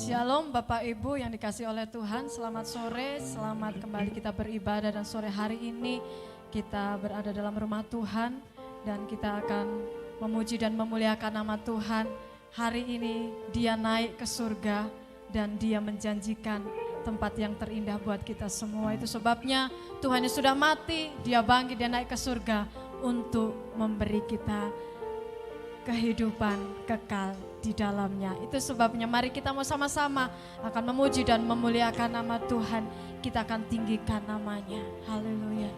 Shalom Bapak Ibu yang dikasih oleh Tuhan, selamat sore, selamat kembali kita beribadah dan sore hari ini kita berada dalam rumah Tuhan dan kita akan memuji dan memuliakan nama Tuhan. Hari ini Dia naik ke surga dan Dia menjanjikan tempat yang terindah buat kita semua. Itu sebabnya Tuhan yang sudah mati, Dia bangkit, Dia naik ke surga untuk memberi kita kehidupan kekal di dalamnya. Itu sebabnya mari kita mau sama-sama akan memuji dan memuliakan nama Tuhan. Kita akan tinggikan namanya. Haleluya.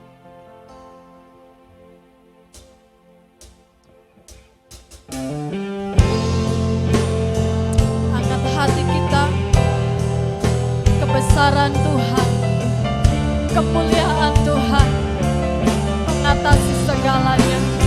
Angkat hati kita, kebesaran Tuhan, kemuliaan Tuhan mengatasi segalanya.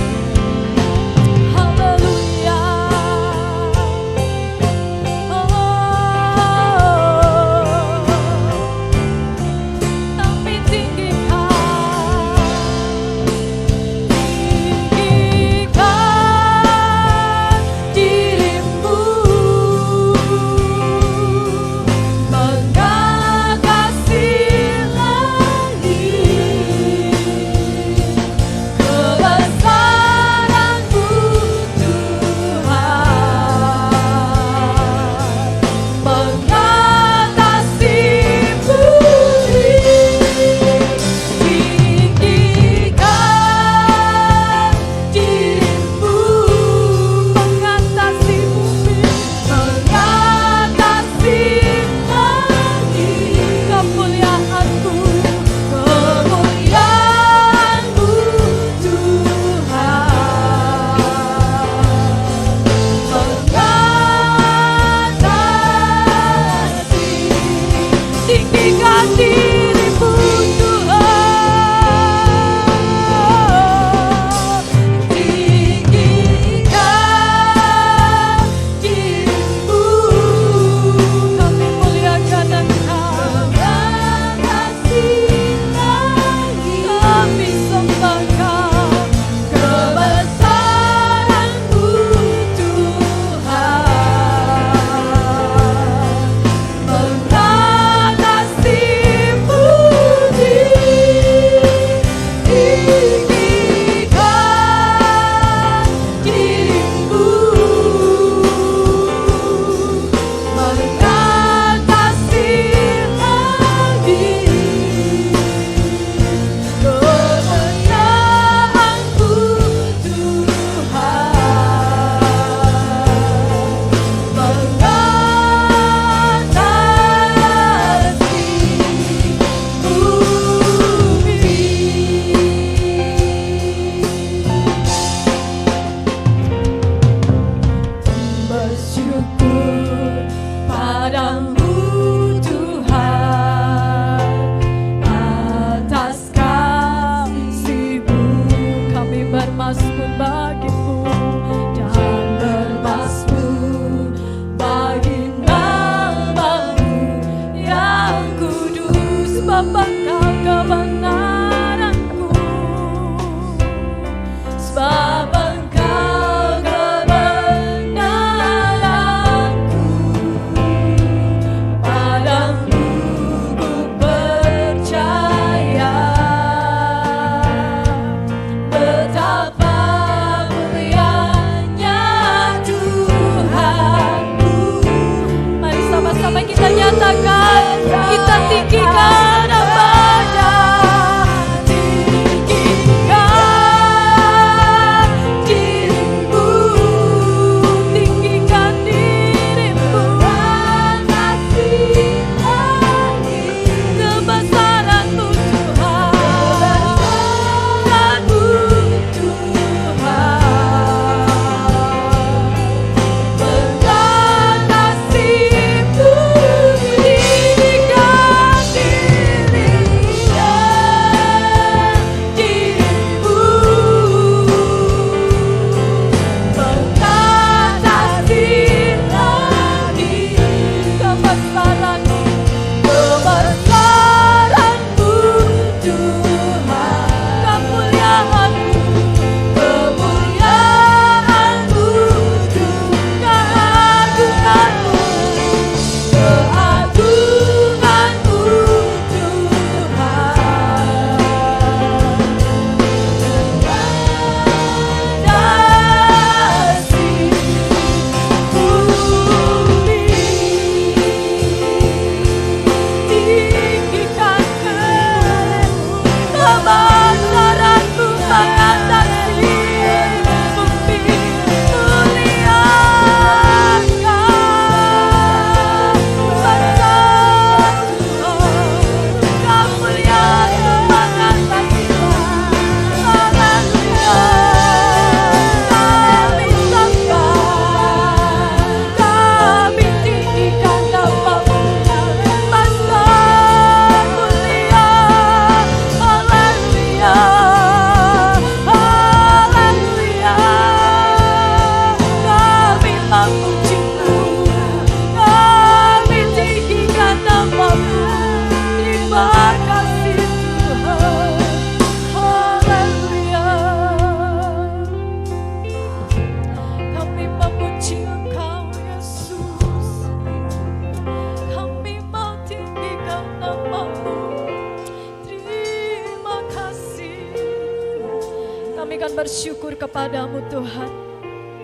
bersyukur kepadamu Tuhan.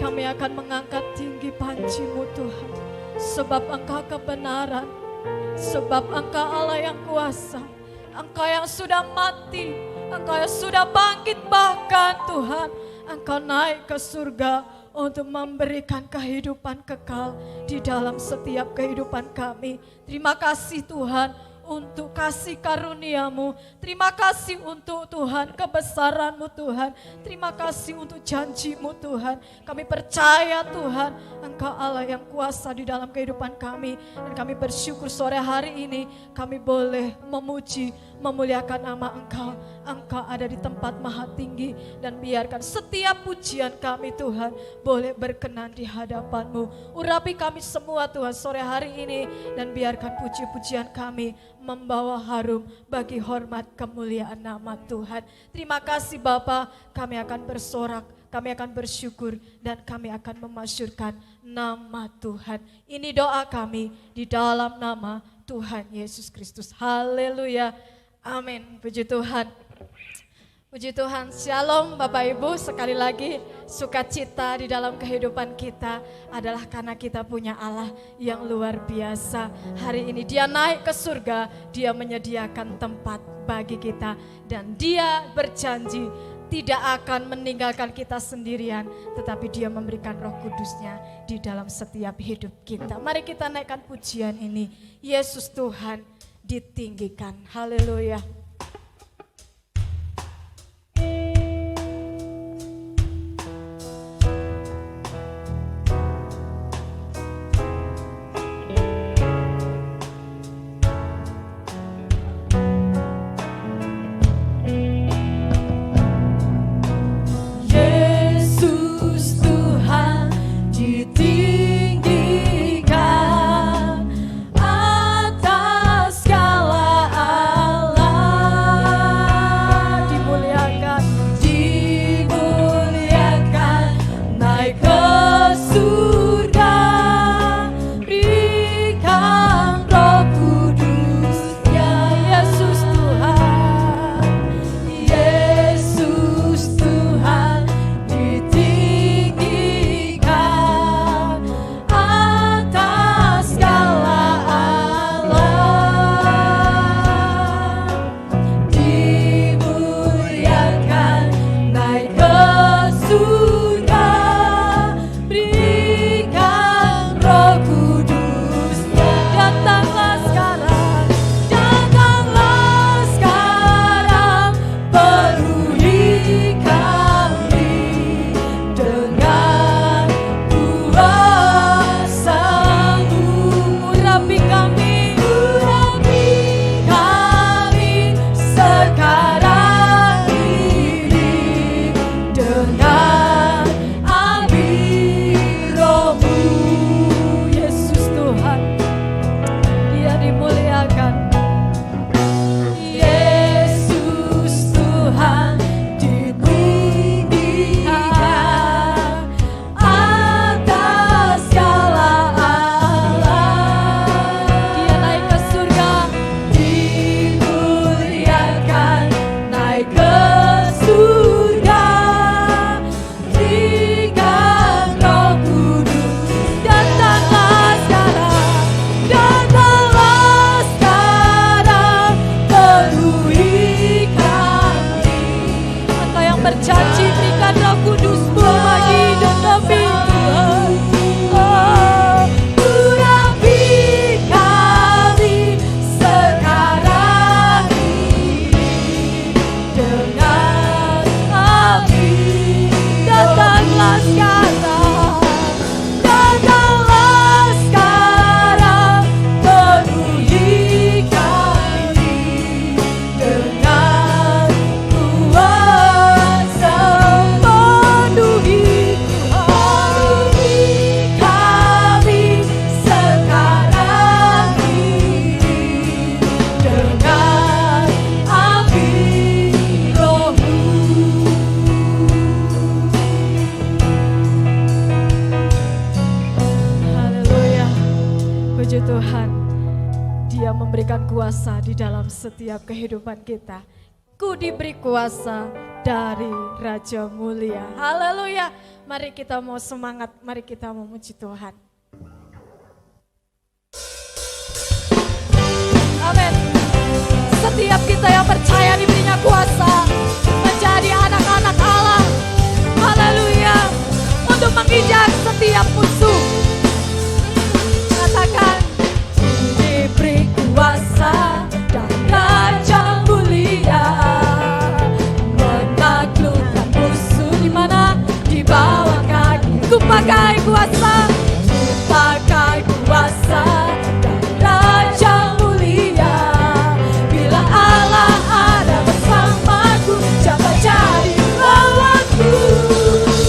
Kami akan mengangkat tinggi panji-Mu Tuhan. Sebab Engkau kebenaran, sebab Engkau Allah yang kuasa. Engkau yang sudah mati, Engkau yang sudah bangkit, bahkan Tuhan Engkau naik ke surga untuk memberikan kehidupan kekal di dalam setiap kehidupan kami. Terima kasih Tuhan untuk kasih karunia-Mu. Terima kasih untuk Tuhan kebesaran-Mu Tuhan. Terima kasih untuk janji-Mu Tuhan. Kami percaya Tuhan Engkau Allah yang kuasa di dalam kehidupan kami. Dan kami bersyukur sore hari ini kami boleh memuji, memuliakan nama Engkau. Engkau ada di tempat maha tinggi, dan biarkan setiap pujian kami Tuhan boleh berkenan di hadapan-Mu. Urapi kami semua Tuhan sore hari ini, dan biarkan puji-pujian kami membawa harum bagi hormat kemuliaan nama Tuhan. Terima kasih Bapa, kami akan bersorak, kami akan bersyukur, dan kami akan memasyurkan nama Tuhan. Ini doa kami di dalam nama Tuhan Yesus Kristus. Haleluya. Amin. Puji Tuhan. Puji Tuhan, shalom Bapak Ibu, sekali lagi sukacita di dalam kehidupan kita adalah karena kita punya Allah yang luar biasa. Hari ini Dia naik ke surga, Dia menyediakan tempat bagi kita, dan Dia berjanji tidak akan meninggalkan kita sendirian, tetapi Dia memberikan Roh Kudus-Nya di dalam setiap hidup kita. Mari kita naikkan pujian ini, Yesus Tuhan ditinggikan. Haleluya. Tuhan, Dia memberikan kuasa di dalam setiap kehidupan kita. ku diberi kuasa dari Raja Mulia. Haleluya. Mari kita mau semangat, mari kita memuji Tuhan. Amin. Setiap kita yang percaya diberinya kuasa menjadi anak-anak Allah. Haleluya. Untuk menginjak setiap musuh. Katakan, diberi kuasa dan Raja Mulia menaklukkan musuh di mana di bawah kaki. Ku pakai kuasa, ku pakai kuasa dan Raja Mulia. Bila Allah ada bersamaku, siapa jadi lawanku?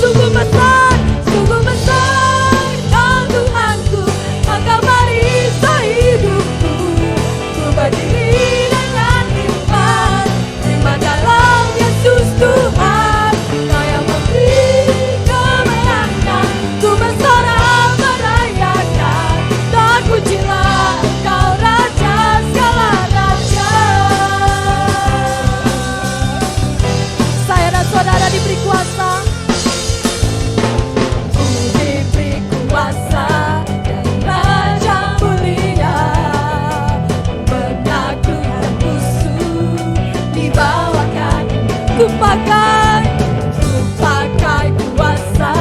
Sungguh besar kau Tuhanku, maka marisa hidupku. Ku berdiri dengan iman dalam Yesus Tuhan. Kau yang memberi kemenangan, ku bersorak merayakan. Dan pujilah Kau Raja segala raja. Saya dan saudara diberi kuasa. Kuasa dan Raja Mulia menaklukkan musuh di bawah kaki. Ku pakai kuasa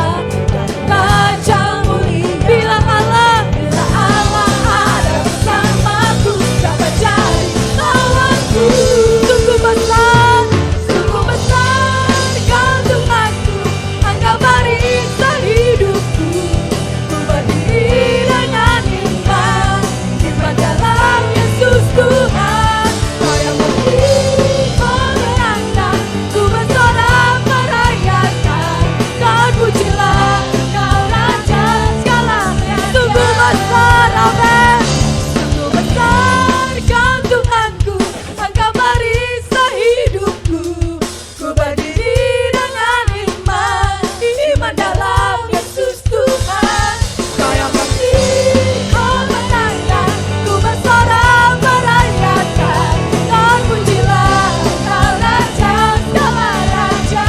dan Raja Mulia. Bila Allah ada bersamaku, siapa jadi lawanku? Sungguh besar Kau Tuhanku, Engkau marisa hidupku. Dengan iman dalam Yesus Tuhan. Kau yang memberi kemenangan, ku bersorak merayakan. Dan pujilah Kau Raja segalanya. Sungguh besar, amin. Sungguh besar Kau Tuhanku, Engkau marisa hidupku. Ku berdiri dengan iman dalam Yesus Tuhan. Kau yang memberi kemenangan, ku bersorak merayakan. Dan pujilah Kau Raja segala raja.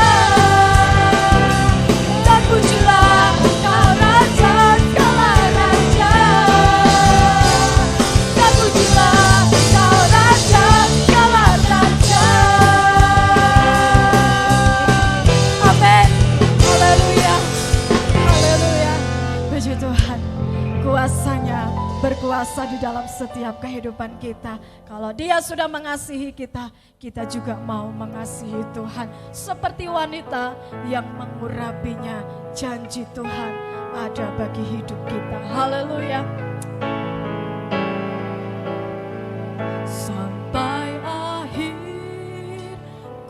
Dan pujilah Kau Raja segala raja. Dan pujilah Kau Raja segala raja. Amin. Haleluya. Haleluya. Puji Tuhan. Kuasanya berkuasa di dalam setiap kehidupan kita. Kalau Dia sudah mengasihi kita, kita juga mau mengasihi Tuhan. Seperti wanita yang mengurapinya, janji Tuhan ada bagi hidup kita. Haleluya. Sampai akhir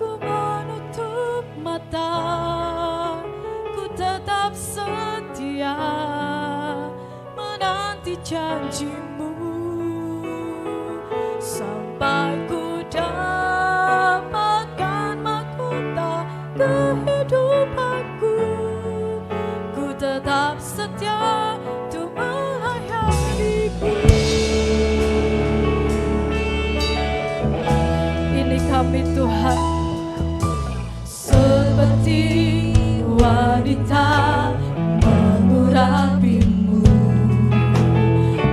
ku menutup mata, ku tetap setia menanti janji-Mu. Sampai ku dapatkan mahkota kehidupanku, ku tetap setia untuk melayani-Mu. Ini kami Tuhan, seperti wanita mengurapi-Mu,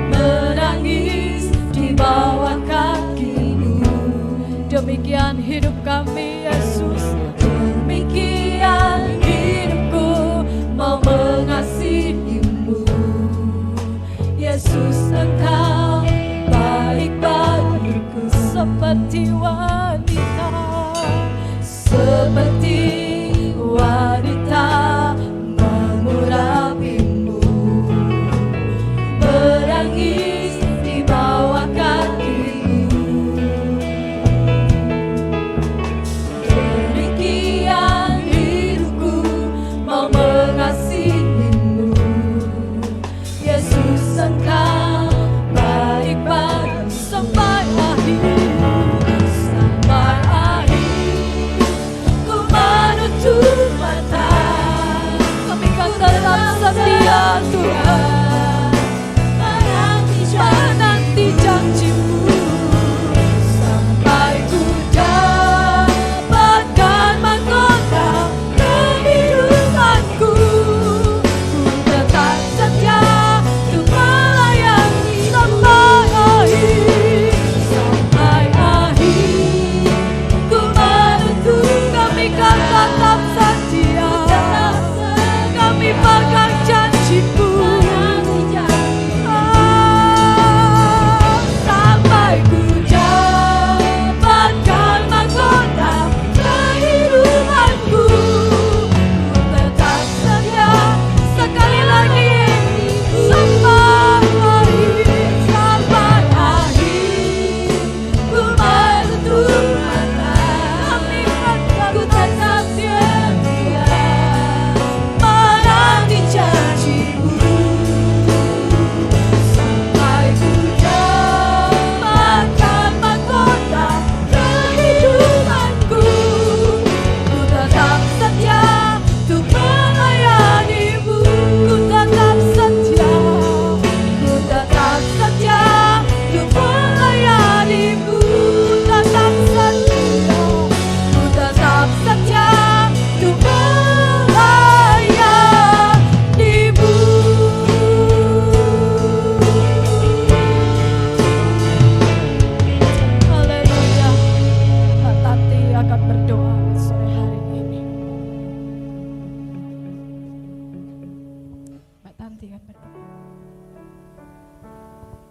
menangis di bawah kaki-Mu. Demikian hidup kami Yesus, demikian hidupku mau mengasihi-Mu. Yesus Engkau baik bagiku, seperti wanita, seperti wanita mengurapi-Mu, menangis di bawah kaki-Mu. Demikian hidupku mau mengasihi-Mu. Yesus Engkau baik bagiku sampai akhir. Sampai akhir ku menutup mata, tapi Kau tetap setia Tuhan.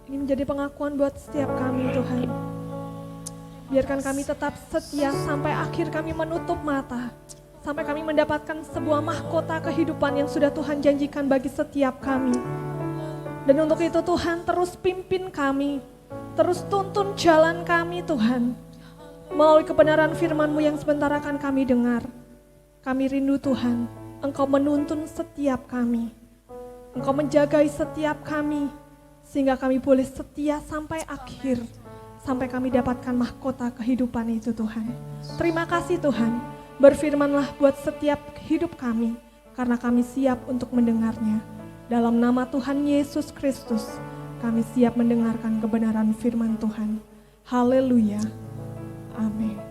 Ini menjadi pengakuan buat setiap kami Tuhan. Biarkan kami tetap setia sampai akhir kami menutup mata. Sampai kami mendapatkan sebuah mahkota kehidupan yang sudah Tuhan janjikan bagi setiap kami. Dan untuk itu Tuhan terus pimpin kami. Terus tuntun jalan kami Tuhan. Melalui kebenaran firman-Mu yang sebentar akan kami dengar. Kami rindu Tuhan, Engkau menuntun setiap kami. Engkau menjagai setiap kami. Sehingga kami boleh setia sampai akhir. Sampai kami dapatkan mahkota kehidupan itu Tuhan. Terima kasih Tuhan. Berfirmanlah buat setiap hidup kami. Karena kami siap untuk mendengarnya. Dalam nama Tuhan Yesus Kristus. Kami siap mendengarkan kebenaran firman Tuhan. Haleluya. Amin.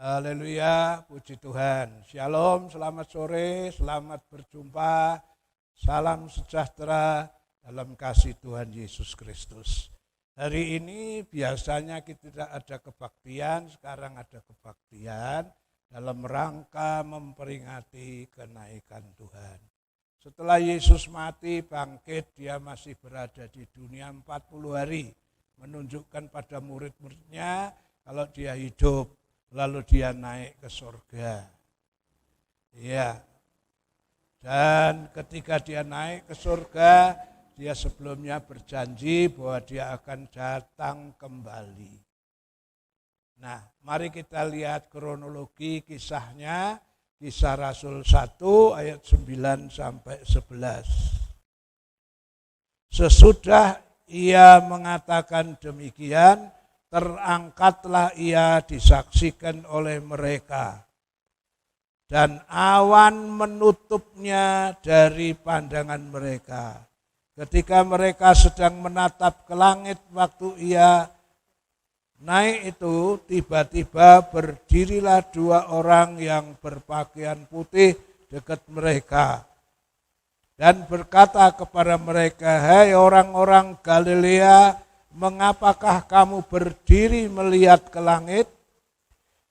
Haleluya, puji Tuhan. Shalom, selamat sore, selamat berjumpa. Salam sejahtera dalam kasih Tuhan Yesus Kristus. Hari ini biasanya kita tidak ada kebaktian, sekarang ada kebaktian dalam rangka memperingati kenaikan Tuhan. Setelah Yesus mati, bangkit, dia masih berada di dunia 40 hari. Menunjukkan pada murid-muridnya kalau dia hidup, lalu dia naik ke surga. Ya. Dan ketika dia naik ke surga, dia sebelumnya berjanji bahwa dia akan datang kembali. Nah, mari kita lihat kronologi kisahnya, Kisah Rasul 1 ayat 9 sampai 11. Sesudah ia mengatakan demikian, terangkatlah ia disaksikan oleh mereka. Dan awan menutupnya dari pandangan mereka. Ketika mereka sedang menatap ke langit waktu ia naik itu, tiba-tiba berdirilah dua orang yang berpakaian putih dekat mereka. Dan berkata kepada mereka, "Hai orang-orang Galilea, mengapakah kamu berdiri melihat ke langit?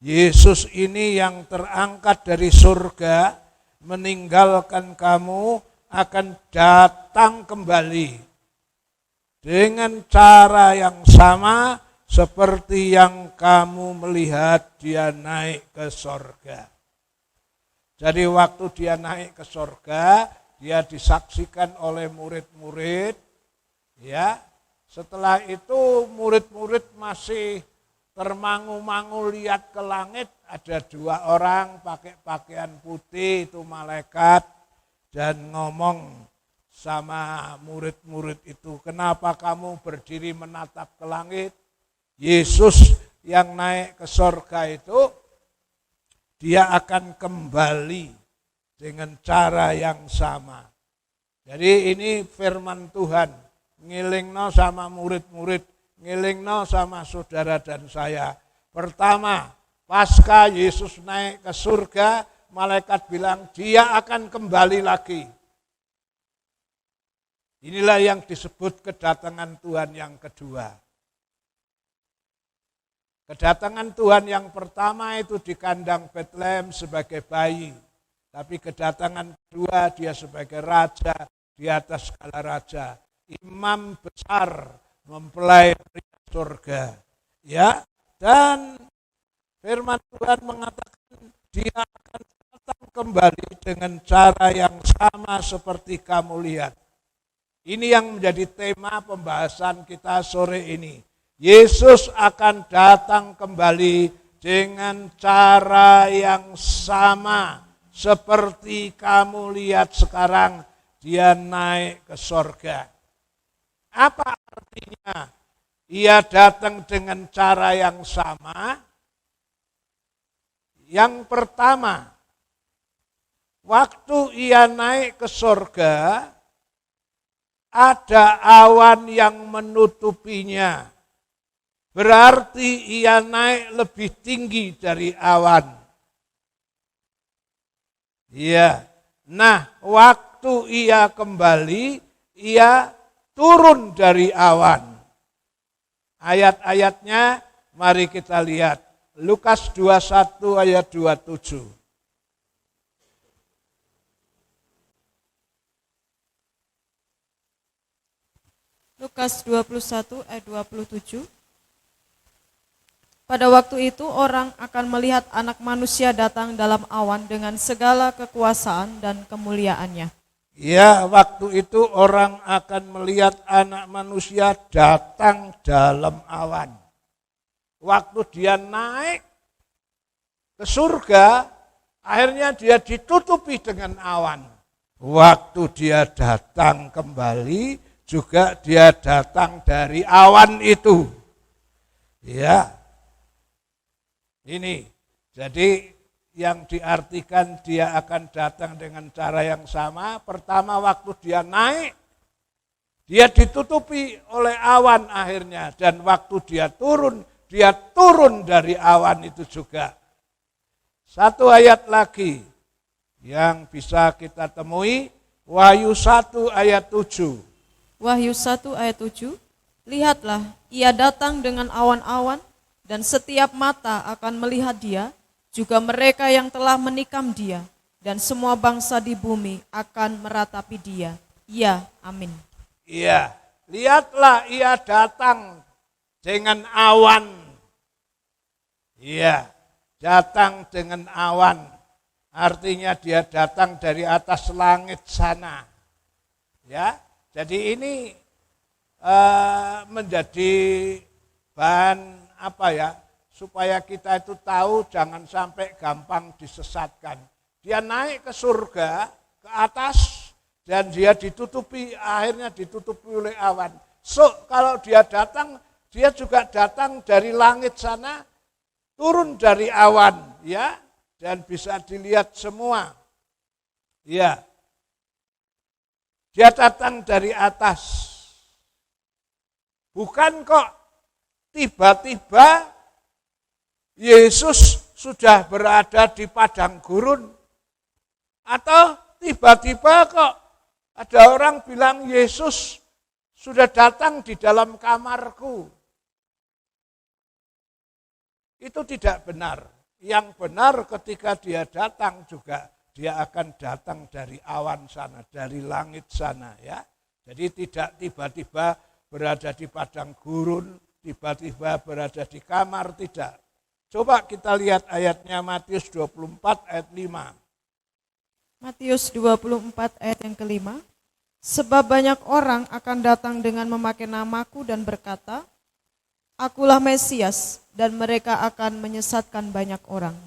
Yesus ini yang terangkat dari surga, meninggalkan kamu, akan datang kembali dengan cara yang sama seperti yang kamu melihat dia naik ke surga." Jadi waktu dia naik ke surga, dia disaksikan oleh murid-murid. Ya, setelah itu murid-murid masih termangu-mangu lihat ke langit, ada dua orang pakai pakaian putih, itu malaikat, dan ngomong sama murid-murid itu, "Kenapa kamu berdiri menatap ke langit?" Yesus yang naik ke surga itu, dia akan kembali dengan cara yang sama. Jadi ini firman Tuhan, ngilingno sama murid-murid, ngilingno sama saudara dan saya. Pertama, pasca Yesus naik ke surga, malaikat bilang dia akan kembali lagi. Inilah yang disebut kedatangan Tuhan yang kedua. Kedatangan Tuhan yang pertama itu di kandang Betlehem sebagai bayi. Tapi kedatangan kedua dia sebagai raja di atas segala raja. Imam besar mempelai pria surga. Ya, dan firman Tuhan mengatakan dia akan datang kembali dengan cara yang sama seperti kamu lihat. Ini yang menjadi tema pembahasan kita sore ini. Yesus akan datang kembali dengan cara yang sama seperti kamu lihat sekarang dia naik ke surga. Apa artinya ia datang dengan cara yang sama? Yang pertama, waktu ia naik ke surga, ada awan yang menutupinya. Berarti ia naik lebih tinggi dari awan. Iya. Nah, waktu ia kembali, ia turun dari awan. Ayat-ayatnya mari kita lihat. Lukas 21 ayat 27. Lukas 21 ayat 27. Pada waktu itu orang akan melihat Anak Manusia datang dalam awan dengan segala kekuasaan dan kemuliaannya. Ya, waktu itu orang akan melihat Anak Manusia datang dalam awan. Waktu dia naik ke surga, akhirnya dia ditutupi dengan awan. Waktu dia datang kembali, juga dia datang dari awan itu. Ya. Ini, jadi yang diartikan dia akan datang dengan cara yang sama. Pertama waktu dia naik, dia ditutupi oleh awan akhirnya. Dan waktu dia turun dari awan itu juga. Satu ayat lagi yang bisa kita temui, Wahyu 1 ayat 7. Wahyu 1 ayat 7. Lihatlah, ia datang dengan awan-awan, dan setiap mata akan melihat dia, juga mereka yang telah menikam dia, dan semua bangsa di bumi akan meratapi dia. Ya, amin. Iya, lihatlah ia datang dengan awan. Iya, datang dengan awan. Artinya dia datang dari atas langit sana. Ya, jadi ini menjadi bahan supaya kita itu tahu jangan sampai gampang disesatkan. Dia naik ke surga, ke atas, dan dia akhirnya ditutupi oleh awan. So, kalau dia datang, dia juga datang dari langit sana, turun dari awan, ya, dan bisa dilihat semua. Ya. Dia datang dari atas. Bukan kok tiba-tiba Yesus sudah berada di padang gurun. Atau tiba-tiba kok ada orang bilang Yesus sudah datang di dalam kamarku. Itu tidak benar. Yang benar ketika dia datang juga dia akan datang dari awan sana, dari langit sana, ya. Jadi tidak tiba-tiba berada di padang gurun, tiba-tiba berada di kamar, tidak. Coba kita lihat ayatnya Matius 24 ayat 5. Matius 24 ayat yang kelima. Sebab banyak orang akan datang dengan memakai namaku dan berkata, Akulah Mesias, dan mereka akan menyesatkan banyak orang.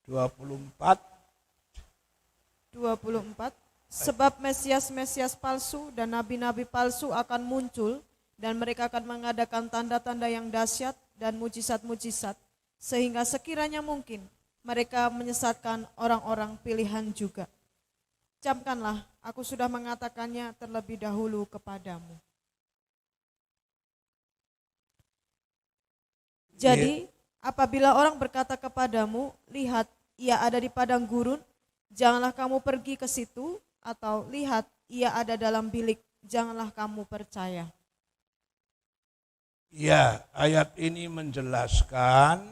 24. Sebab Mesias-Mesias palsu dan nabi-nabi palsu akan muncul, dan mereka akan mengadakan tanda-tanda yang dahsyat dan mujizat-mujizat, sehingga sekiranya mungkin mereka menyesatkan orang-orang pilihan juga. Camkanlah, aku sudah mengatakannya terlebih dahulu kepadamu. Jadi, apabila orang berkata kepadamu, lihat, ia ada di padang gurun, janganlah kamu pergi ke situ, atau lihat, ia ada dalam bilik, janganlah kamu percaya. Ya, ayat ini menjelaskan,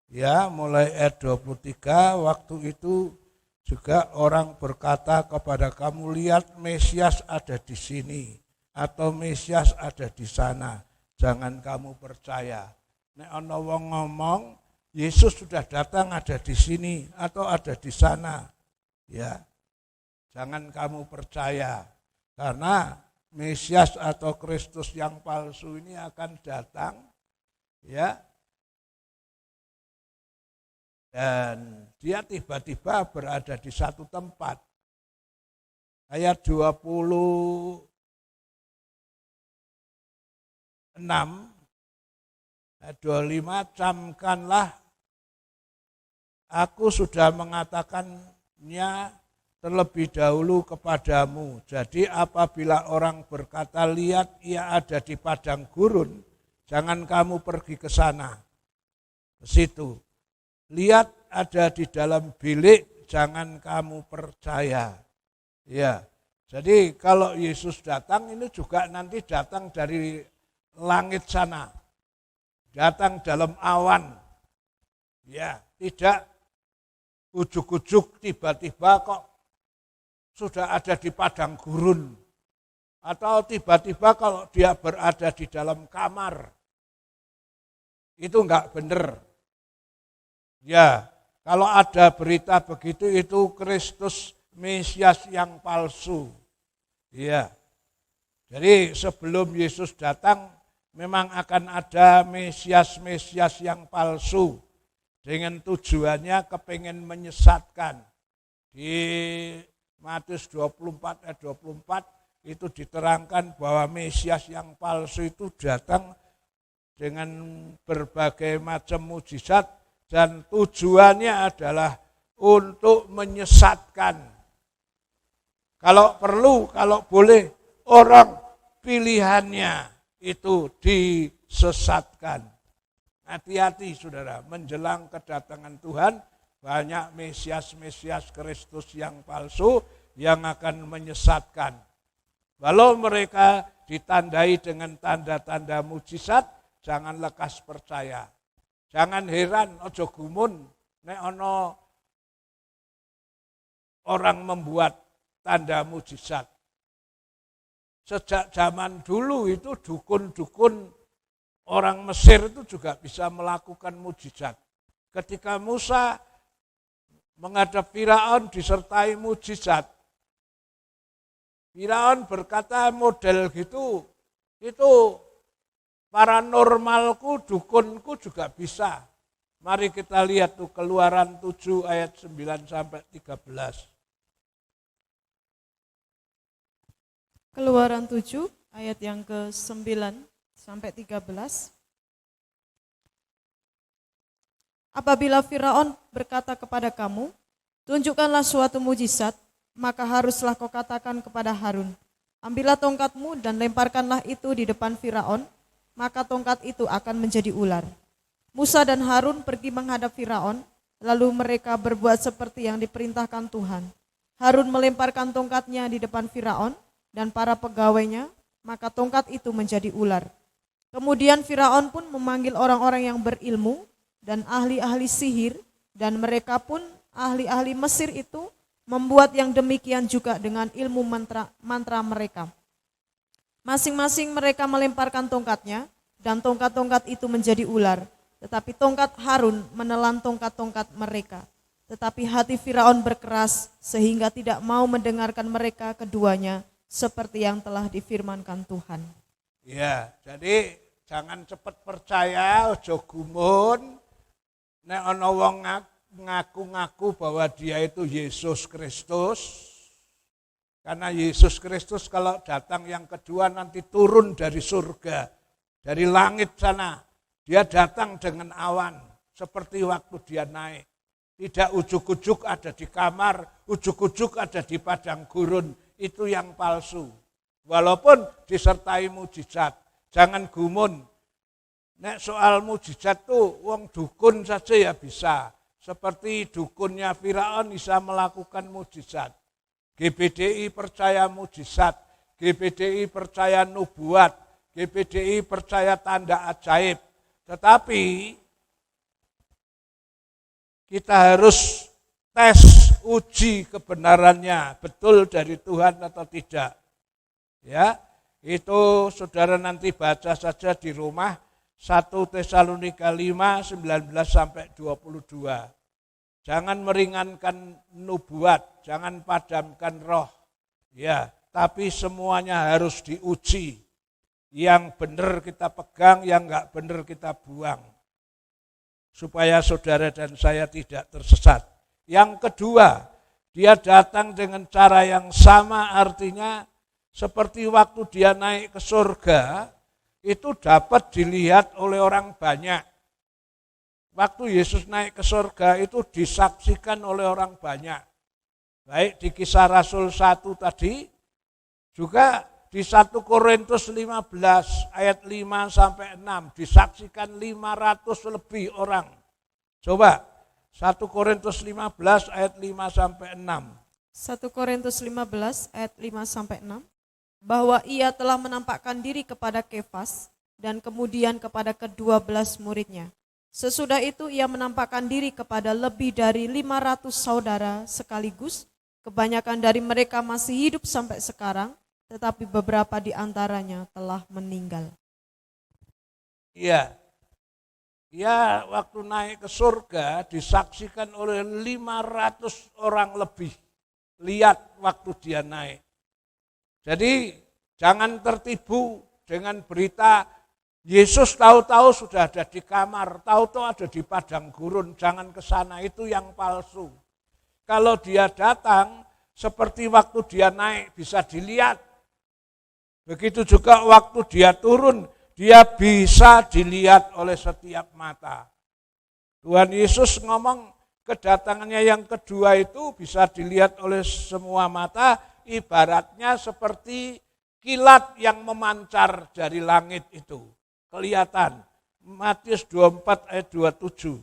ya, mulai ayat 23, waktu itu juga orang berkata kepada kamu, lihat Mesias ada di sini, atau Mesias ada di sana, jangan kamu percaya. Nek ana wong ngomong, Yesus sudah datang ada di sini, atau ada di sana, ya, jangan kamu percaya, karena Mesias atau Kristus yang palsu ini akan datang, ya, dan dia tiba-tiba berada di satu tempat. Ayat 26, ayat 25, camkanlah, aku sudah mengatakannya terlebih dahulu kepadamu. Jadi apabila orang berkata, lihat ia ada di padang gurun, jangan kamu pergi ke sana, ke situ. Lihat ada di dalam bilik, jangan kamu percaya. Ya, jadi kalau Yesus datang ini juga nanti datang dari langit sana, datang dalam awan. Ya, tidak ujuk-ujuk tiba-tiba kok sudah ada di padang gurun. Atau tiba-tiba kalau dia berada di dalam kamar. Itu enggak benar. Ya, kalau ada berita begitu itu Kristus Mesias yang palsu. Ya. Jadi sebelum Yesus datang memang akan ada Mesias-Mesias yang palsu. Dengan tujuannya kepengen menyesatkan. Di Matius 24 ayat 24 itu diterangkan bahwa Mesias yang palsu itu datang dengan berbagai macam mujizat dan tujuannya adalah untuk menyesatkan. Kalau perlu, kalau boleh, orang pilihannya itu disesatkan. Hati-hati saudara, menjelang kedatangan Tuhan, banyak Mesias-Mesias Kristus yang palsu yang akan menyesatkan. Walau mereka ditandai dengan tanda-tanda mujizat, jangan lekas percaya. Jangan heran, ojo gumun, nek ono orang membuat tanda mujizat. Sejak zaman dulu itu dukun-dukun orang Mesir itu juga bisa melakukan mujizat. Ketika Musa menghadap Firaun disertai mujizat, Firaun berkata model gitu, itu paranormalku, dukunku juga bisa. Mari kita lihat tuh Keluaran 7 ayat 9 sampai 13. Keluaran 7 ayat yang ke-9 sampai 13. Apabila Firaun berkata kepada kamu, tunjukkanlah suatu mujizat, maka haruslah kau katakan kepada Harun, ambillah tongkatmu dan lemparkanlah itu di depan Firaun, maka tongkat itu akan menjadi ular. Musa dan Harun pergi menghadap Firaun, lalu mereka berbuat seperti yang diperintahkan Tuhan. Harun melemparkan tongkatnya di depan Firaun dan para pegawainya, maka tongkat itu menjadi ular. Kemudian Firaun pun memanggil orang-orang yang berilmu dan ahli-ahli sihir, dan mereka pun ahli-ahli Mesir itu membuat yang demikian juga dengan ilmu mantra mereka. Masing-masing mereka melemparkan tongkatnya, dan tongkat-tongkat itu menjadi ular. Tetapi tongkat Harun menelan tongkat-tongkat mereka. Tetapi hati Firaun berkeras sehingga tidak mau mendengarkan mereka keduanya, seperti yang telah difirmankan Tuhan. Ya, jadi jangan cepat percaya, ojo gumun. Nek ana wong ngaku-ngaku bahwa dia itu Yesus Kristus. Karena Yesus Kristus kalau datang yang kedua nanti turun dari surga, dari langit sana. Dia datang dengan awan, seperti waktu dia naik. Tidak ujuk-ujuk ada di kamar, ujuk-ujuk ada di padang gurun. Itu yang palsu. Walaupun disertai mujizat. Jangan gumun. Nek soal mujizat tuh wong dukun saja ya bisa. Seperti dukunnya Firaun bisa melakukan mujizat. GBDI percaya mujizat. GBDI percaya nubuat. GBDI percaya tanda ajaib. Tetapi kita harus tes, uji kebenarannya, betul dari Tuhan atau tidak. Ya, itu saudara nanti baca saja di rumah 1 Tesalonika 5, 19 sampai 22. Jangan meringankan nubuat, jangan padamkan roh. Ya, tapi semuanya harus diuji. Yang benar kita pegang, yang enggak benar kita buang. Supaya saudara dan saya tidak tersesat. Yang kedua, dia datang dengan cara yang sama, artinya seperti waktu dia naik ke surga, itu dapat dilihat oleh orang banyak. Waktu Yesus naik ke surga itu disaksikan oleh orang banyak. Baik di Kisah Rasul 1 tadi, juga di 1 Korintus 15 ayat 5 sampai 6 disaksikan 500 lebih orang. Coba 1 Korintus 15 ayat 5 sampai 6. 1 Korintus 15 ayat 5 sampai 6. Bahwa ia telah menampakkan diri kepada Kefas dan kemudian kepada ke-12 muridnya. Sesudah itu ia menampakkan diri kepada lebih dari 500 saudara sekaligus. Kebanyakan dari mereka masih hidup sampai sekarang, tetapi beberapa di antaranya telah meninggal. Iya. Ya, waktu naik ke surga disaksikan oleh 500 orang lebih. Lihat waktu dia naik. Jadi jangan tertipu dengan berita Yesus tahu-tahu sudah ada di kamar, tahu-tahu ada di padang gurun. Jangan ke sana, itu yang palsu. Kalau dia datang seperti waktu dia naik bisa dilihat. Begitu juga waktu dia turun, dia bisa dilihat oleh setiap mata. Tuhan Yesus ngomong kedatangannya yang kedua itu bisa dilihat oleh semua mata, ibaratnya seperti kilat yang memancar dari langit itu. Kelihatan. Matius 24 ayat 27.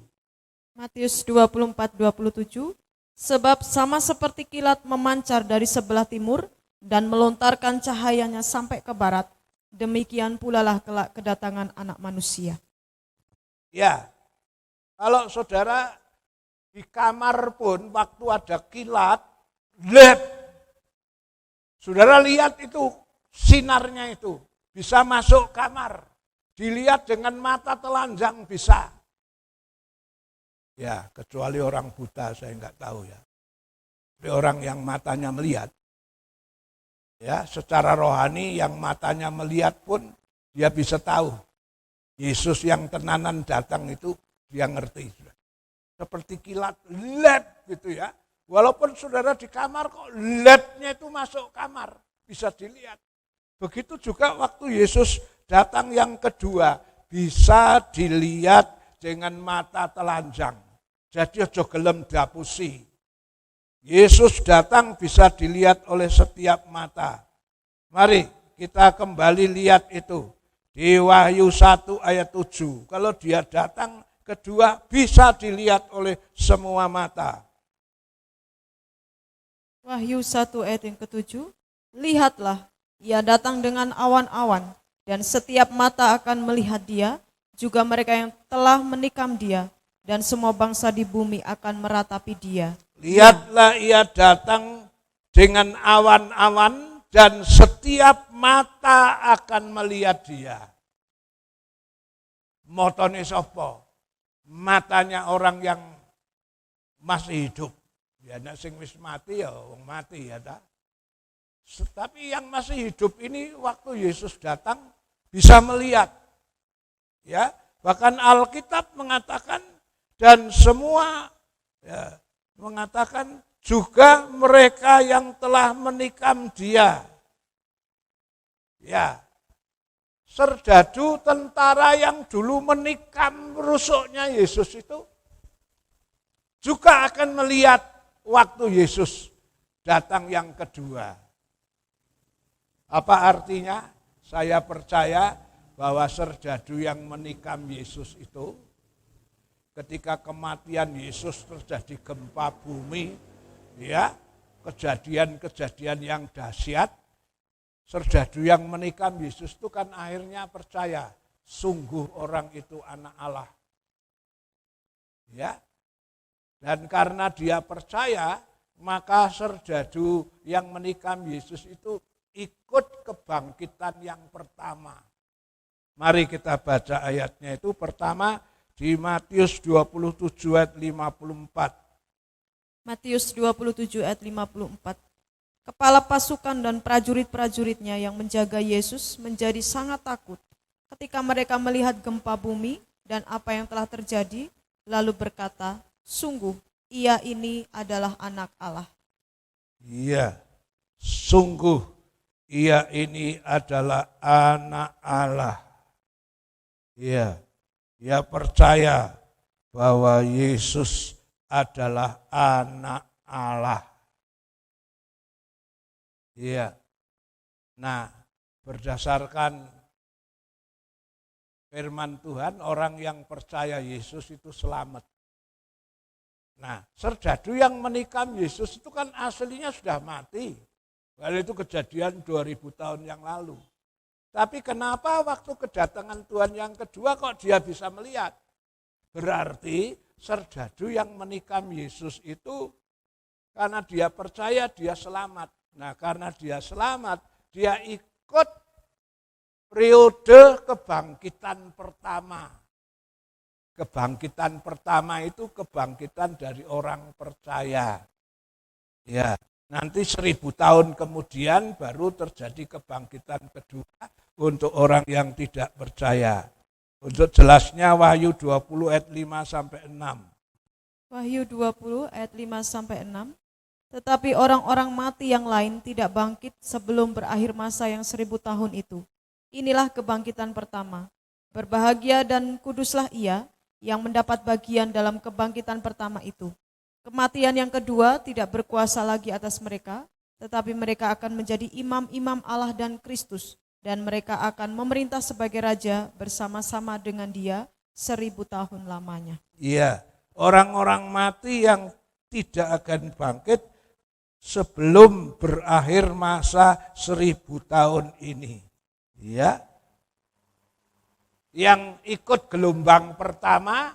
Matius 24:27, sebab sama seperti kilat memancar dari sebelah timur dan melontarkan cahayanya sampai ke barat, demikian pula lah kelak kedatangan Anak Manusia. Ya, kalau saudara di kamar pun waktu ada kilat, led, saudara lihat itu sinarnya itu bisa masuk kamar, dilihat dengan mata telanjang bisa. Ya, kecuali orang buta saya enggak tahu ya. Tapi orang yang matanya melihat, ya, secara rohani yang matanya melihat pun dia bisa tahu. Yesus yang tenanan datang itu dia ngerti. Seperti kilat, led gitu ya. Walaupun saudara di kamar kok lednya itu masuk kamar, bisa dilihat. Begitu juga waktu Yesus datang yang kedua, bisa dilihat dengan mata telanjang. Jadi ojo gelem dapusi. Yesus datang bisa dilihat oleh setiap mata. Mari kita kembali lihat itu. Di Wahyu 1 ayat 7. Kalau dia datang kedua bisa dilihat oleh semua mata. Wahyu 1 ayat yang ke-7, lihatlah, ia datang dengan awan-awan, dan setiap mata akan melihat dia, juga mereka yang telah menikam dia, dan semua bangsa di bumi akan meratapi dia. Lihatlah ia datang dengan awan-awan dan setiap mata akan melihat dia. Motone sapa? Matanya orang yang masih hidup. Ya nek sing wis mati ya wong mati ya ta. Tapi yang masih hidup ini waktu Yesus datang bisa melihat. Ya, bahkan Alkitab mengatakan dan semua ya, mengatakan juga mereka yang telah menikam dia. Ya, serdadu tentara yang dulu menikam rusuknya Yesus itu juga akan melihat waktu Yesus datang yang kedua. Apa artinya? Saya percaya bahwa serdadu yang menikam Yesus itu ketika kematian Yesus terjadi gempa bumi, ya, kejadian-kejadian yang dahsyat, serdadu yang menikam Yesus itu kan akhirnya percaya, sungguh orang itu anak Allah. Ya. Dan karena dia percaya, maka serdadu yang menikam Yesus itu ikut kebangkitan yang pertama. Mari kita baca ayatnya itu pertama di Matius 27 ayat 54. Matius 27 ayat 54. Kepala pasukan dan prajurit-prajuritnya yang menjaga Yesus menjadi sangat takut ketika mereka melihat gempa bumi dan apa yang telah terjadi, lalu berkata, sungguh ia ini adalah anak Allah. Iya, sungguh ia ini adalah anak Allah. Iya, ia percaya bahwa Yesus adalah anak Allah. Iya. Nah, berdasarkan firman Tuhan, orang yang percaya Yesus itu selamat. Nah, serdadu yang menikam Yesus itu kan aslinya sudah mati. Kalau itu kejadian 2000 tahun yang lalu. Tapi kenapa waktu kedatangan Tuhan yang kedua kok dia bisa melihat? Berarti serdadu yang menikam Yesus itu karena dia percaya dia selamat. Nah, karena dia selamat, dia ikut periode kebangkitan pertama. Kebangkitan pertama itu kebangkitan dari orang percaya. Ya, nanti 1000 tahun kemudian baru terjadi kebangkitan kedua untuk orang yang tidak percaya. Untuk jelasnya Wahyu 20 ayat 5 sampai 6. Wahyu 20 ayat 5 sampai 6. Tetapi orang-orang mati yang lain tidak bangkit sebelum berakhir masa yang 1000 tahun itu. Inilah kebangkitan pertama. Berbahagia dan kuduslah ia yang mendapat bagian dalam kebangkitan pertama itu. Kematian yang kedua tidak berkuasa lagi atas mereka, tetapi mereka akan menjadi imam-imam Allah dan Kristus, dan mereka akan memerintah sebagai raja bersama-sama dengan dia 1000 tahun lamanya. Iya, orang-orang mati yang tidak akan bangkit sebelum berakhir masa 1000 tahun ini. Ya. Yang ikut gelombang pertama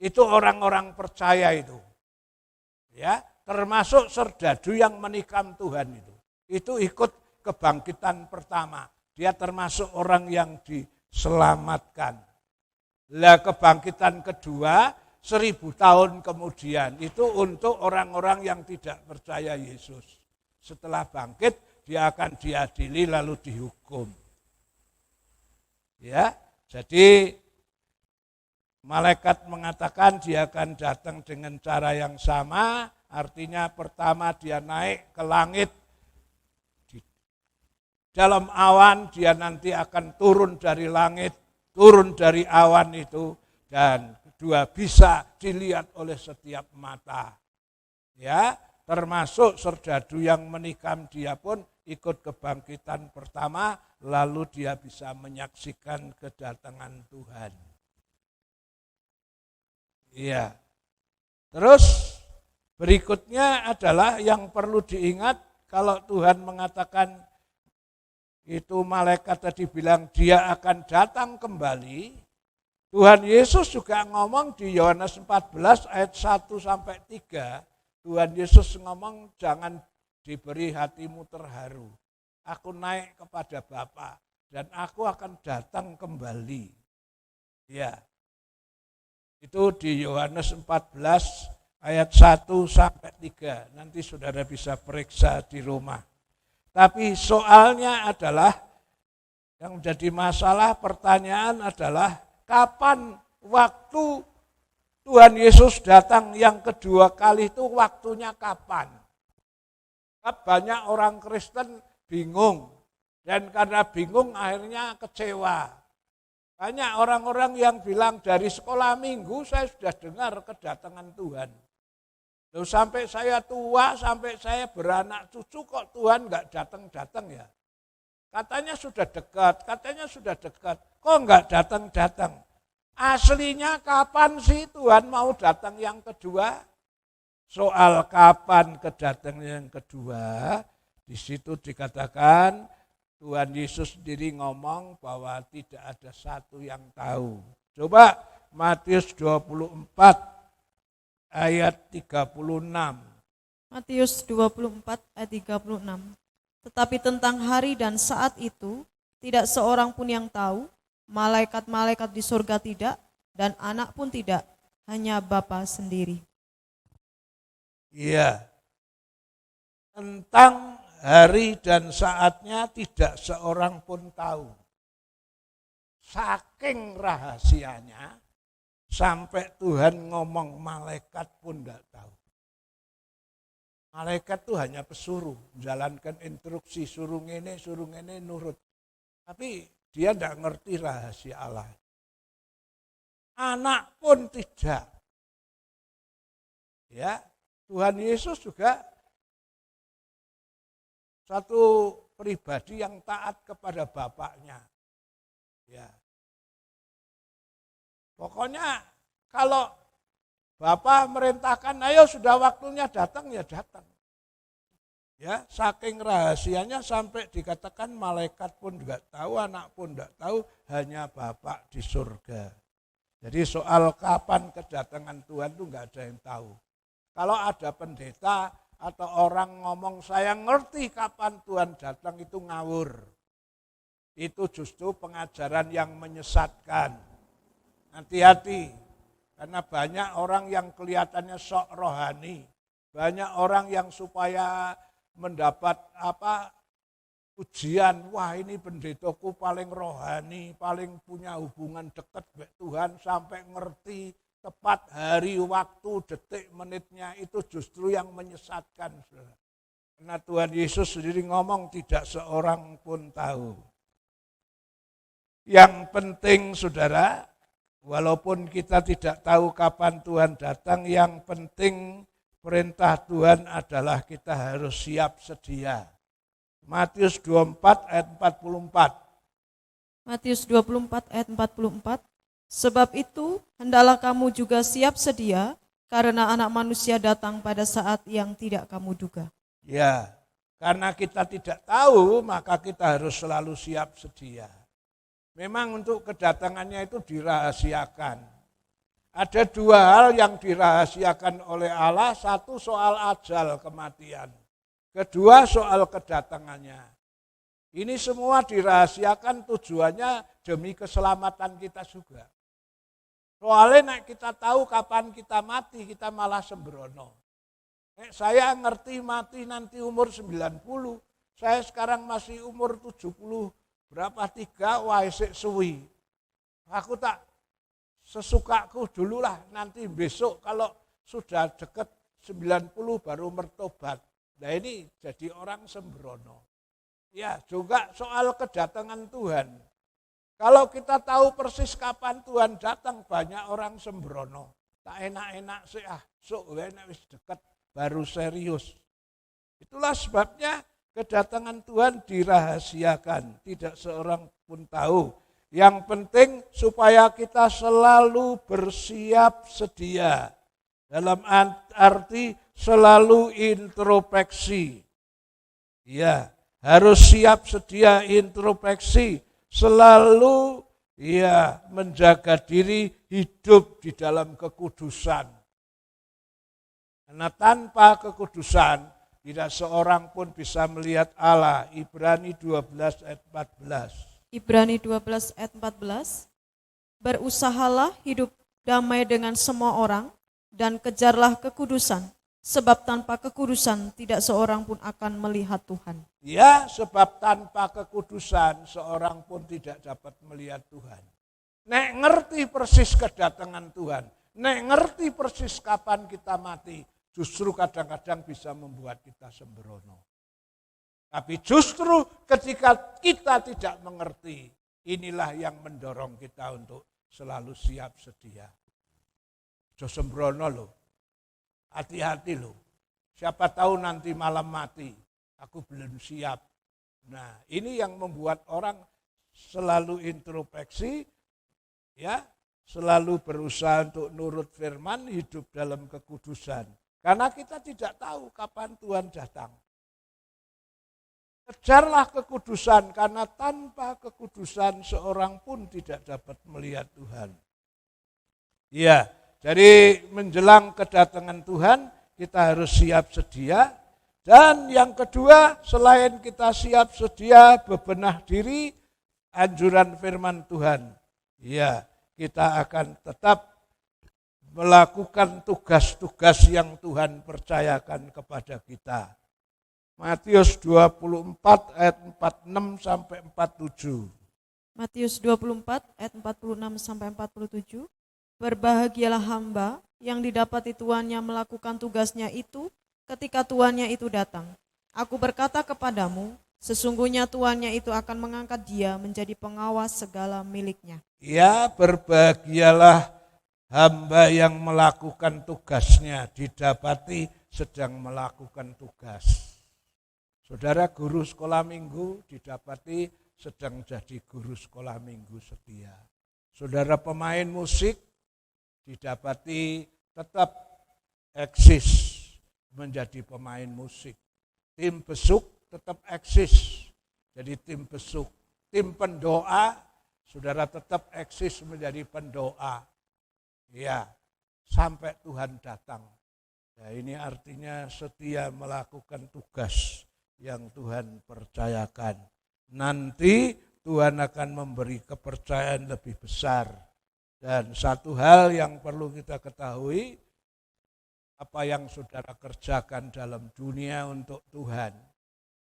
itu orang-orang percaya itu. Ya, termasuk serdadu yang menikam Tuhan itu. Itu ikut kebangkitan pertama. Dia termasuk orang yang diselamatkan. Lah kebangkitan kedua 1000 tahun kemudian itu untuk orang-orang yang tidak percaya Yesus. Setelah bangkit dia akan diadili lalu dihukum. Ya, jadi malaikat mengatakan dia akan datang dengan cara yang sama, artinya pertama dia naik ke langit, di dalam awan dia nanti akan turun dari langit, turun dari awan itu, dan kedua bisa dilihat oleh setiap mata. Ya, termasuk serdadu yang menikam dia pun ikut kebangkitan pertama, lalu dia bisa menyaksikan kedatangan Tuhan. Iya. Terus berikutnya adalah yang perlu diingat kalau Tuhan mengatakan itu malaikat tadi bilang dia akan datang kembali. Tuhan Yesus juga ngomong di Yohanes 14 ayat 1 sampai 3. Tuhan Yesus ngomong jangan diberi hatimu terharu. Aku naik kepada Bapa dan aku akan datang kembali. Ya. Itu di Yohanes 14 ayat 1 sampai 3. Nanti saudara bisa periksa di rumah. Tapi soalnya adalah yang menjadi masalah, pertanyaan adalah kapan waktu Tuhan Yesus datang yang kedua kali itu waktunya kapan? Banyak orang Kristen bingung dan karena bingung akhirnya kecewa. Banyak orang-orang yang bilang dari sekolah minggu saya sudah dengar kedatangan Tuhan. Lalu sampai saya tua, sampai saya beranak cucu kok Tuhan enggak datang-datang ya. Katanya sudah dekat, kok enggak datang-datang. Aslinya kapan sih Tuhan mau datang yang kedua? Soal kapan kedatangan yang kedua, di situ dikatakan Tuhan Yesus sendiri ngomong bahwa tidak ada satu yang tahu. Coba Matius 24 ayat 36. Matius 24 ayat 36. Tetapi tentang hari dan saat itu tidak seorang pun yang tahu, malaikat-malaikat di surga tidak, dan anak pun tidak, hanya Bapa sendiri. Iya, tentang hari dan saatnya tidak seorang pun tahu. Saking rahasianya, sampai Tuhan ngomong malaikat pun tidak tahu. Malaikat itu hanya pesuruh, menjalankan instruksi, suruh ini nurut. Tapi dia tidak ngerti rahasia Allah. Anak pun tidak. Ya, Tuhan Yesus juga satu pribadi yang taat kepada Bapaknya. Ya. Pokoknya kalau Bapa merintahkan, ayo sudah waktunya datang, ya datang. Ya, saking rahasianya sampai dikatakan malaikat pun enggak tahu, anak pun enggak tahu, hanya Bapa di surga. Jadi soal kapan kedatangan Tuhan itu nggak ada yang tahu. Kalau ada pendeta atau orang ngomong saya ngerti kapan Tuhan datang, itu ngawur. Itu justru pengajaran yang menyesatkan. Hati-hati, karena banyak orang yang kelihatannya sok rohani. Banyak orang yang supaya mendapat ujian, wah ini pendetaku paling rohani, paling punya hubungan dekat dengan Tuhan sampai ngerti tepat hari, waktu, detik, menitnya, itu justru yang menyesatkan. Karena Tuhan Yesus sendiri ngomong tidak seorang pun tahu. Yang penting saudara, walaupun kita tidak tahu kapan Tuhan datang, yang penting perintah Tuhan adalah kita harus siap sedia. Matius 24 ayat 44. Matius 24 ayat 44. Sebab itu hendaklah kamu juga siap sedia, karena Anak Manusia datang pada saat yang tidak kamu duga. Ya, karena kita tidak tahu, maka kita harus selalu siap sedia. Memang untuk kedatangannya itu dirahasiakan. Ada dua hal yang dirahasiakan oleh Allah, satu soal ajal kematian, kedua soal kedatangannya. Ini semua dirahasiakan tujuannya demi keselamatan kita juga. Soalnya nek kita tahu kapan kita mati, kita malah sembrono. Nek saya ngerti mati nanti umur 90, saya sekarang masih umur 70, berapa 3, wah esek suwi. Aku tak sesukaku dululah, nanti besok kalau sudah dekat 90 baru mertobat. Nah ini jadi orang sembrono. Ya juga soal kedatangan Tuhan. Kalau kita tahu persis kapan Tuhan datang, banyak orang sembrono. Tak enak-enak sih, sok enak wis dekat baru serius. Itulah sebabnya kedatangan Tuhan dirahasiakan, tidak seorang pun tahu. Yang penting supaya kita selalu bersiap sedia. Dalam arti selalu introspeksi. Ya, harus siap sedia introspeksi. Selalu menjaga diri hidup di dalam kekudusan. Karena tanpa kekudusan tidak seorang pun bisa melihat Allah. Ibrani 12 ayat 14. Ibrani 12 ayat 14. Berusahalah hidup damai dengan semua orang dan kejarlah kekudusan, sebab tanpa kekudusan tidak seorang pun akan melihat Tuhan. Ya, sebab tanpa kekudusan seorang pun tidak dapat melihat Tuhan. Nek ngerti persis kedatangan Tuhan, nek ngerti persis kapan kita mati, justru kadang-kadang bisa membuat kita sembrono. Tapi justru ketika kita tidak mengerti, inilah yang mendorong kita untuk selalu siap sedia. Jo sembrono loh, hati-hati loh. Siapa tahu nanti malam mati, aku belum siap. Nah ini yang membuat orang selalu introspeksi, ya, selalu berusaha untuk nurut firman, hidup dalam kekudusan. Karena kita tidak tahu kapan Tuhan datang. Kejarlah kekudusan, karena tanpa kekudusan seorang pun tidak dapat melihat Tuhan. Ya, jadi menjelang kedatangan Tuhan, kita harus siap sedia. Dan yang kedua, selain kita siap sedia, bebenah diri, anjuran firman Tuhan. Ya, kita akan tetap melakukan tugas-tugas yang Tuhan percayakan kepada kita. Matius 24 ayat 46 sampai 47. Matius 24 ayat 46 sampai 47. Berbahagialah hamba yang didapati tuannya melakukan tugasnya itu ketika tuannya itu datang. Aku berkata kepadamu, sesungguhnya tuannya itu akan mengangkat dia menjadi pengawas segala miliknya. Ya, berbahagialah hamba yang melakukan tugasnya, didapati sedang melakukan tugas. Saudara guru sekolah minggu didapati sedang jadi guru sekolah minggu setia. Saudara pemain musik didapati tetap eksis menjadi pemain musik. Tim besuk tetap eksis jadi tim besuk. Tim pendoa, saudara tetap eksis menjadi pendoa. Ya, sampai Tuhan datang. Nah, ini artinya setia melakukan tugas yang Tuhan percayakan. Nanti Tuhan akan memberi kepercayaan lebih besar. Dan satu hal yang perlu kita ketahui, apa yang saudara kerjakan dalam dunia untuk Tuhan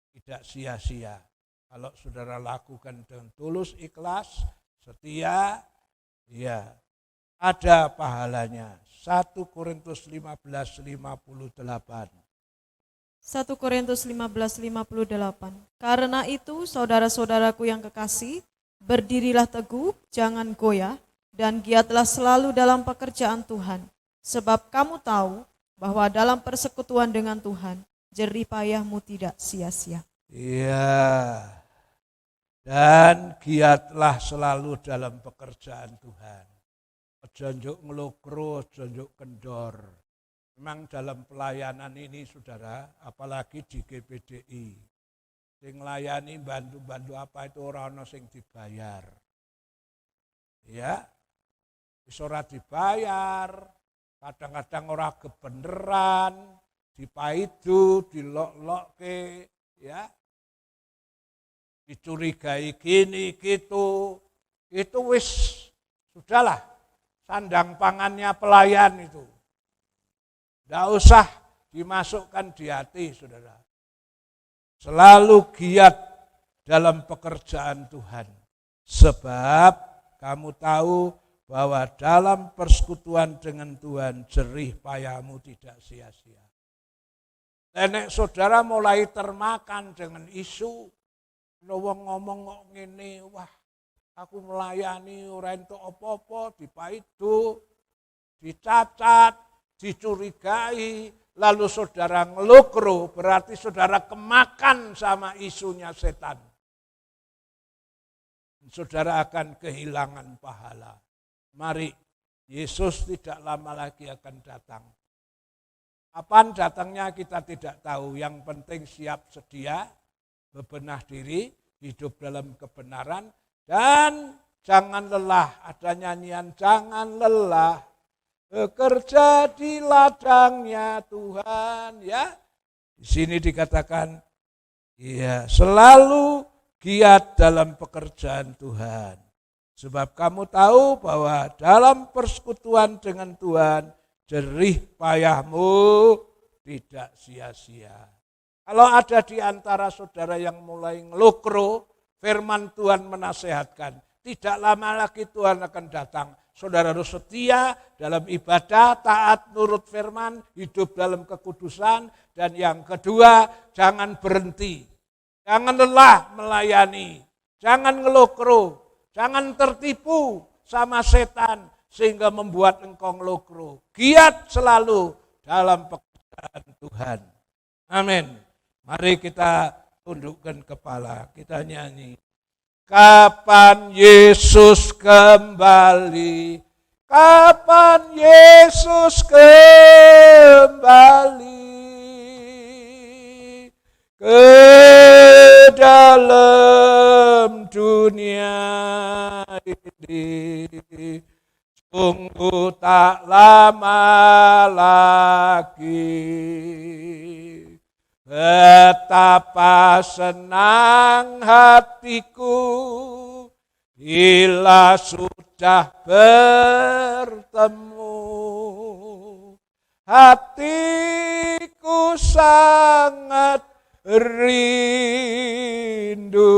tidak sia-sia. Kalau saudara lakukan dengan tulus, ikhlas, setia, ya ada pahalanya. 1 Korintus 15:58. 1 Korintus 15:58. Karena itu, saudara-saudaraku yang kekasih, berdirilah teguh, jangan goyah, dan giatlah selalu dalam pekerjaan Tuhan. Sebab kamu tahu bahwa dalam persekutuan dengan Tuhan, jerih payahmu tidak sia-sia. Iya. Dan giatlah selalu dalam pekerjaan Tuhan. Aja njuk ngelokro, aja njuk kendor. Memang dalam pelayanan ini saudara, apalagi di GPDI, sing layani bantu-bantu apa itu orang sing dibayar. Ya, wis ora dibayar, kadang-kadang ora kebeneran, dipaidu, dilok-lokke, ya. Dicurigai gini gitu, itu wis sudahlah sandang pangannya pelayan itu. Tidak usah dimasukkan di hati, saudara. Selalu giat dalam pekerjaan Tuhan. Sebab kamu tahu bahwa dalam persekutuan dengan Tuhan, jerih payahmu tidak sia-sia. Nenek saudara mulai termakan dengan isu, wong ngomong kok ngene, wah aku melayani ora entuk apa-apa, dipaidu, dicacat, dicurigai, lalu saudara ngelokro, berarti saudara kemakan sama isunya setan. Saudara akan kehilangan pahala. Mari, Yesus tidak lama lagi akan datang. Kapan datangnya kita tidak tahu, yang penting siap sedia, bebenah diri, hidup dalam kebenaran, dan jangan lelah. Ada nyanyian, jangan lelah, bekerja di ladangnya Tuhan. Ya, di sini dikatakan, ya selalu giat dalam pekerjaan Tuhan. Sebab kamu tahu bahwa dalam persekutuan dengan Tuhan, jerih payahmu tidak sia-sia. Kalau ada di antara saudara yang mulai ngelokro, firman Tuhan menasehatkan, tidak lama lagi Tuhan akan datang. Saudara harus setia dalam ibadah, taat nurut firman, hidup dalam kekudusan. Dan yang kedua, jangan berhenti. Jangan lelah melayani. Jangan ngelokro. Jangan tertipu sama setan sehingga membuat engkau ngelokro. Giat selalu dalam pekerjaan Tuhan. Amin. Mari kita tundukkan kepala, kita nyanyi. Kapan Yesus kembali? Kapan Yesus kembali ke dalam dunia ini? Sungguh tak lama lagi. Betapa senang hatiku bila sudah bertemu. Hatiku sangat rindu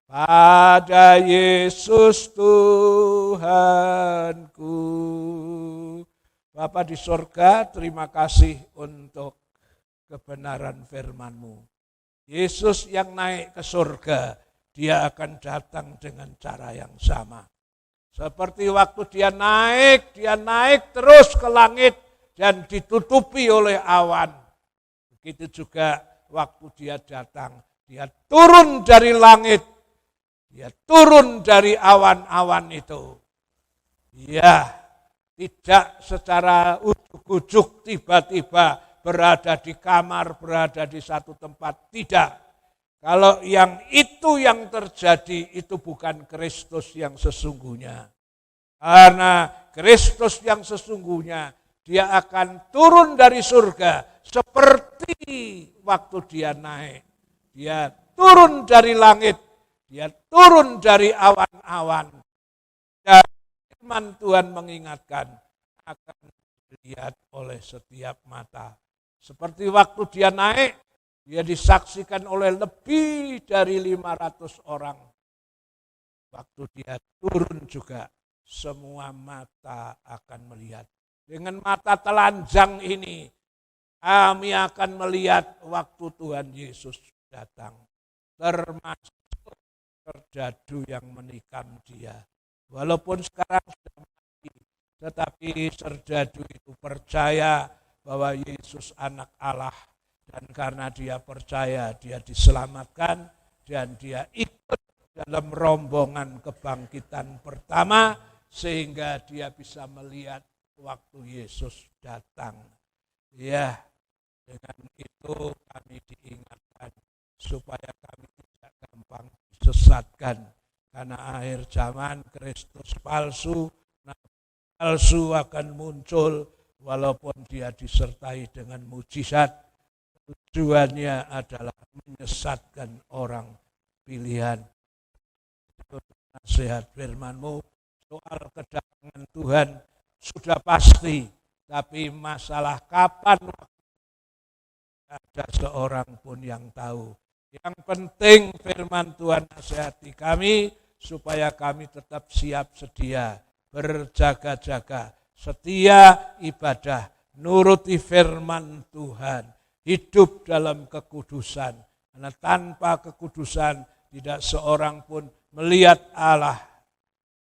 pada Yesus Tuhanku. Bapa di sorga, terima kasih untuk kebenaran firman-Mu. Yesus yang naik ke surga, dia akan datang dengan cara yang sama. Seperti waktu dia naik terus ke langit dan ditutupi oleh awan. Begitu juga waktu dia datang, dia turun dari langit, dia turun dari awan-awan itu. Ya, tidak secara ujuk-ujuk tiba-tiba berada di kamar, berada di satu tempat. Tidak. Kalau yang terjadi itu bukan Kristus yang sesungguhnya. Karena Kristus yang sesungguhnya, dia akan turun dari surga seperti waktu dia naik. Dia turun dari langit, dia turun dari awan-awan. Dan firman Tuhan mengingatkan akan dilihat oleh setiap mata. Seperti waktu dia naik, dia disaksikan oleh lebih dari 500 orang. Waktu dia turun juga, semua mata akan melihat. Dengan mata telanjang ini, kami akan melihat waktu Tuhan Yesus datang. Termasuk serdadu yang menikam dia. Walaupun sekarang sudah mati, tetapi serdadu itu percaya bahwa Yesus anak Allah. Dan karena dia percaya, dia diselamatkan dan dia ikut dalam rombongan kebangkitan pertama sehingga dia bisa melihat waktu Yesus datang. Ya, dengan itu kami diingatkan supaya kami tidak gampang disesatkan. Karena akhir zaman Kristus palsu, palsu akan muncul walaupun dia disertai dengan mujizat. Tujuannya adalah menyesatkan orang pilihan. Itu nasihat firman-Mu, soal kedatangan Tuhan sudah pasti, tapi masalah kapan ada seorang pun yang tahu. Yang penting firman Tuhan nasihati kami supaya kami tetap siap sedia, berjaga-jaga, setia ibadah, nuruti firman Tuhan, hidup dalam kekudusan. Karena tanpa kekudusan tidak seorang pun melihat Allah.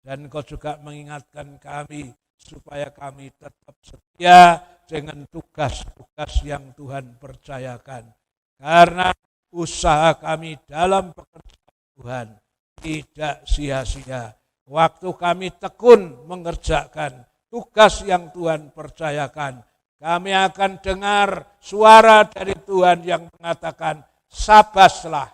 Dan Engkau juga mengingatkan kami supaya kami tetap setia dengan tugas-tugas yang Tuhan percayakan. Karena usaha kami dalam pekerjaan Tuhan tidak sia-sia. Waktu kami tekun mengerjakan tugas yang Tuhan percayakan, kami akan dengar suara dari Tuhan yang mengatakan, sabaslah,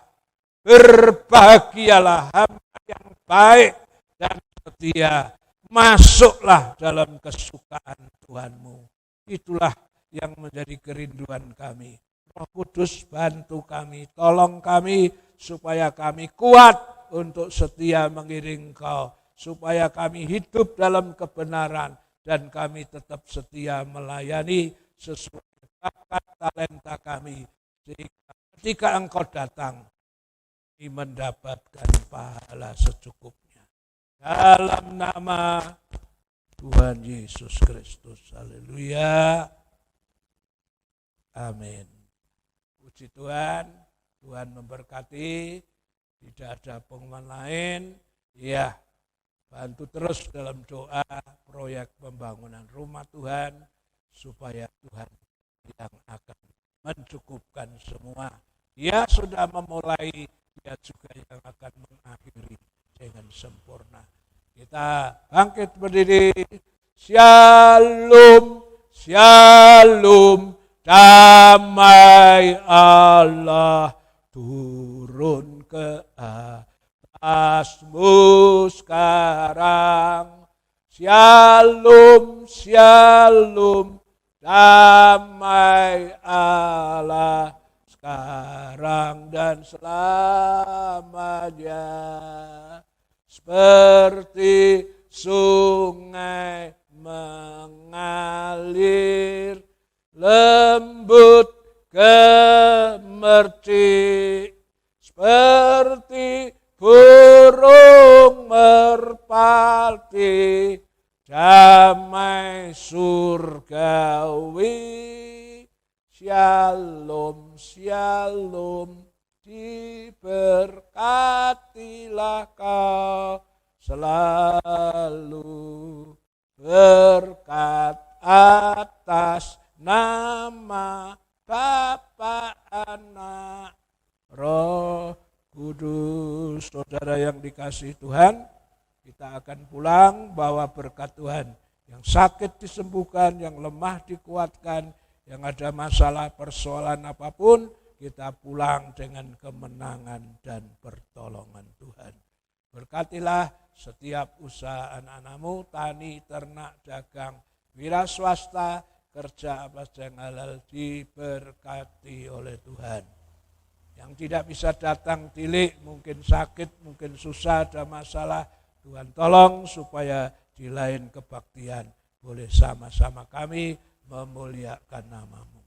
berbahagialah hamba yang baik dan setia, masuklah dalam kesukaan Tuhanmu. Itulah yang menjadi kerinduan kami. Roh Kudus bantu kami, tolong kami supaya kami kuat untuk setia mengiring Engkau, supaya kami hidup dalam kebenaran dan kami tetap setia melayani sesuai bakat talenta kami, sehingga ketika Engkau datang, kami mendapatkan pahala secukupnya. Dalam nama Tuhan Yesus Kristus. Haleluya. Amin. Puji Tuhan, Tuhan memberkati. Tidak ada pengumuman lain. Ya, bantu terus dalam doa proyek pembangunan rumah Tuhan supaya Tuhan yang akan mencukupkan semua. Dia sudah memulai, dia juga yang akan mengakhiri dengan sempurna. Kita bangkit berdiri. Shalom, shalom, damai Allah turun ke atasmu sekarang. Shalom, shalom, damai Allah sekarang dan selamanya. Seperti sungai mengalir, lembut gemercik, seperti burung merpati, damai surgawi. Shalom, shalom, diberkatilah kau selalu, berkat atas nama Bapa, Anak, Roh Kudus. Saudara yang dikasihi Tuhan, kita akan pulang bawa berkat Tuhan. Yang sakit disembuhkan, yang lemah dikuatkan, yang ada masalah persoalan apapun, kita pulang dengan kemenangan dan pertolongan Tuhan. Berkatilah setiap usaha anak-anakmu, tani, ternak, dagang, wira swasta, kerja apa saja yang halal diberkati oleh Tuhan. Yang tidak bisa datang tilik, mungkin sakit, mungkin susah, ada masalah, Tuhan tolong supaya di lain kebaktian boleh sama-sama kami memuliakan nama-Mu.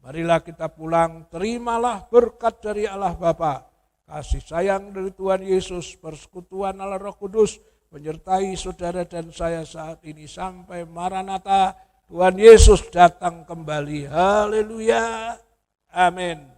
Marilah kita pulang, terimalah berkat dari Allah Bapa, kasih sayang dari Tuhan Yesus, persekutuan Allah Roh Kudus, menyertai saudara dan saya saat ini sampai Maranatha, Tuhan Yesus datang kembali. Haleluya. Amin.